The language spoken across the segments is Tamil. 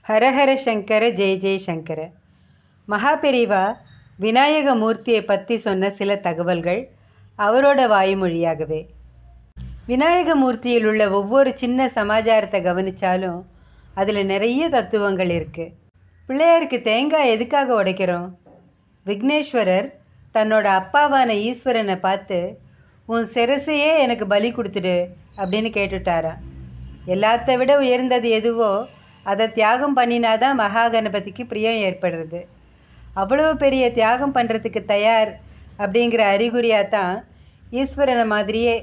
ஹரஹர சங்கர ஜெய ஜெய சங்கர. மகாபெரிவா விநாயக மூர்த்தியை பற்றி சொன்ன சில தகவல்கள் அவரோட வாய்மொழியாகவே. விநாயக மூர்த்தியில் உள்ள ஒவ்வொரு சின்ன சமாச்சாரத்தை கவனித்தாலும் அதில் நிறைய தத்துவங்கள் இருக்குது. பிள்ளையாருக்கு தேங்காய் எதுக்காக உடைக்கிறோம்? விக்னேஸ்வரர் தன்னோட அப்பாவான ஈஸ்வரனை பார்த்து, உன் சிரசையே எனக்கு பலி கொடுத்துடு அப்படின்னு கேட்டுட்டாராம். எல்லாத்த விட உயர்ந்தது எதுவோ அதை தியாகம் பண்ணினாதான் மகா கணபதிக்கு பிரியம் ஏற்படுறது. அவ்வளோ பெரிய தியாகம் பண்ணுறதுக்கு தயார் அப்படிங்கிற அறிகுறியாக தான் ஈஸ்வரனை மாதிரியே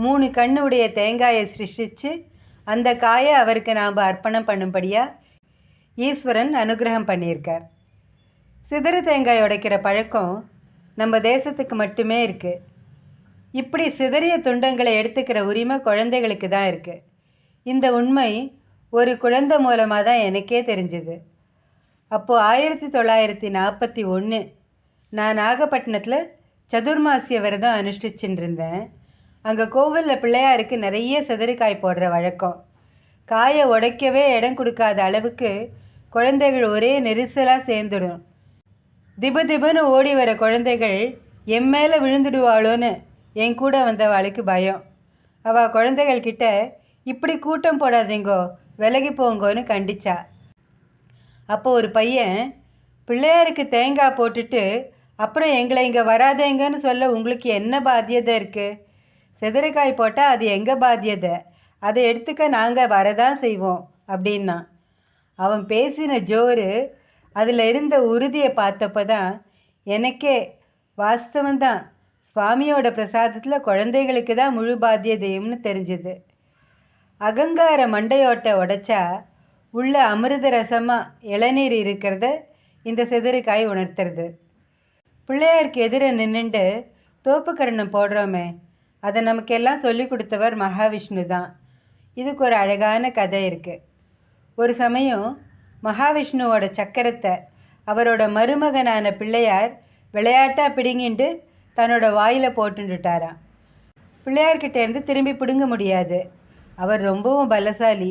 3 கண்ணு உடைய தேங்காயை சிருஷ்டித்து அந்த காயை அவருக்கு நாம் அர்ப்பணம் பண்ணும்படியாக ஈஸ்வரன் அனுகிரகம் பண்ணியிருக்கார். சிதற தேங்காய் உடைக்கிற பழக்கம் நம்ம தேசத்துக்கு மட்டுமே இருக்குது. இப்படி சிதறிய துண்டங்களை எடுத்துக்கிற உரிமை குழந்தைகளுக்கு தான் இருக்குது. இந்த உண்மை ஒரு குழந்தை மூலமாக தான் எனக்கே தெரிஞ்சுது. அப்போது 1941 நான் நாகப்பட்டினத்தில் சதுர்மாசிய விரதம் அனுஷ்டிச்சுட்டு இருந்தேன். அங்கே கோவிலில் பிள்ளையாருக்கு நிறைய சிதறிக்காய் போடுற வழக்கம். காயை உடைக்கவே இடம் கொடுக்காத அளவுக்கு குழந்தைகள் ஒரே நெரிசலாக சேர்ந்துடும். திபதிபன்னு ஓடி வர குழந்தைகள் என் மேலே விழுந்துடுவாளோன்னு என் கூட வந்தவாளுக்கு பயம். அவள் குழந்தைகள்கிட்ட இப்படி கூட்டம் போடாதீங்கோ, விலகி போங்கோன்னு கண்டிச்சா. அப்போ ஒரு பையன், பிள்ளையாருக்கு தேங்காய் போட்டுட்டு அப்புறம் எங்களை இங்கே வராதேங்கன்னு சொல்ல உங்களுக்கு என்ன பாத்தியதை இருக்குது? சிதறக்காய் போட்டால் அது எங்கள் பாத்தியதை, அதை எடுத்துக்க நாங்கள் வரதான் செய்வோம் அப்படின்னா. அவன் பேசின ஜோறு, அதில் இருந்த உறுதியை பார்த்தப்போ தான் எனக்கே வாஸ்தவந்தான் சுவாமியோட பிரசாதத்தில் குழந்தைகளுக்கு தான் முழு பாத்தியதையும்னு தெரிஞ்சுது. அகங்கார மண்டையோட்டை உடைச்சா உள்ள அமிர்த ரசமாக இளநீர் இருக்கிறத இந்த சிதறிக்காய் உணர்த்துறது. பிள்ளையாருக்கு எதிர நின்றுண்டு தோப்புக்கரணம் போடுறோமே, அதை நமக்கெல்லாம் சொல்லி கொடுத்தவர் மகாவிஷ்ணு தான். இதுக்கு ஒரு அழகான கதை இருக்குது. ஒரு சமயம் மகாவிஷ்ணுவோட சக்கரத்தை அவரோட மருமகனான பிள்ளையார் விளையாட்டாக பிடுங்கிண்டு தன்னோட வாயில் போட்டுட்டாராம். பிள்ளையார்கிட்டேருந்து திரும்பி பிடுங்க முடியாது. அவர் ரொம்பவும் பலசாலி,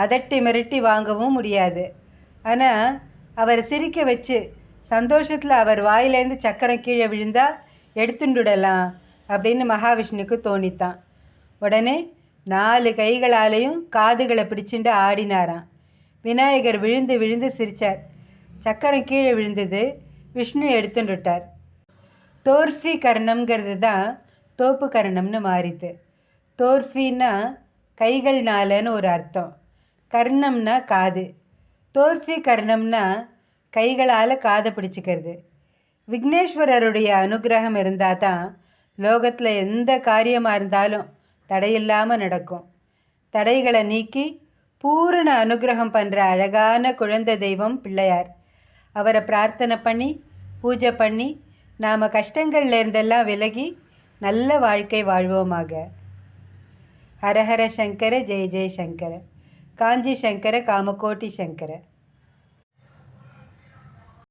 அதட்டி மிரட்டி வாங்கவும் முடியாது. ஆனால் அவர் சிரிக்க வச்சு சந்தோஷத்தில் அவர் வாயிலேருந்து சக்கரம் கீழே விழுந்தா எடுத்துட்டுடலாம் அப்படின்னு மகாவிஷ்ணுக்கு தோணித்தான். உடனே 4 கைகளாலேயும் காதுகளை பிடிச்சிட்டு ஆடினாராம். விநாயகர் விழுந்து விழுந்து சிரித்தார். சக்கரம் கீழே விழுந்தது, விஷ்ணு எடுத்துட்டார். தோர்ஃபி கர்ணம்ங்கிறது தான் தோப்பு கர்ணம்னு மாறிது. தோர்ஃபின்னா கைகள்னாலன்னு ஒரு அர்த்தம், கர்ணம்னா காது. தோர்ஃபி கர்ணம்னா கைகளால் காதை பிடிச்சிக்கிறது. விக்னேஸ்வரருடைய அனுகிரகம் இருந்தால் தான் லோகத்தில் எந்த காரியமாக இருந்தாலும் தடையில்லாமல் நடக்கும். தடைகளை நீக்கி பூரண அனுகிரகம் பண்ணுற அழகான குழந்தை தெய்வம் பிள்ளையார். அவரை பிரார்த்தனை பண்ணி பூஜை பண்ணி நாம் கஷ்டங்கள்லேருந்தெல்லாம் விலகி நல்ல வாழ்க்கை வாழ்வோமாக. ஹரஹர சங்கர ஜெய ஜெய சங்கர. காஞ்சி சங்கர காமகோட்டி சங்கர.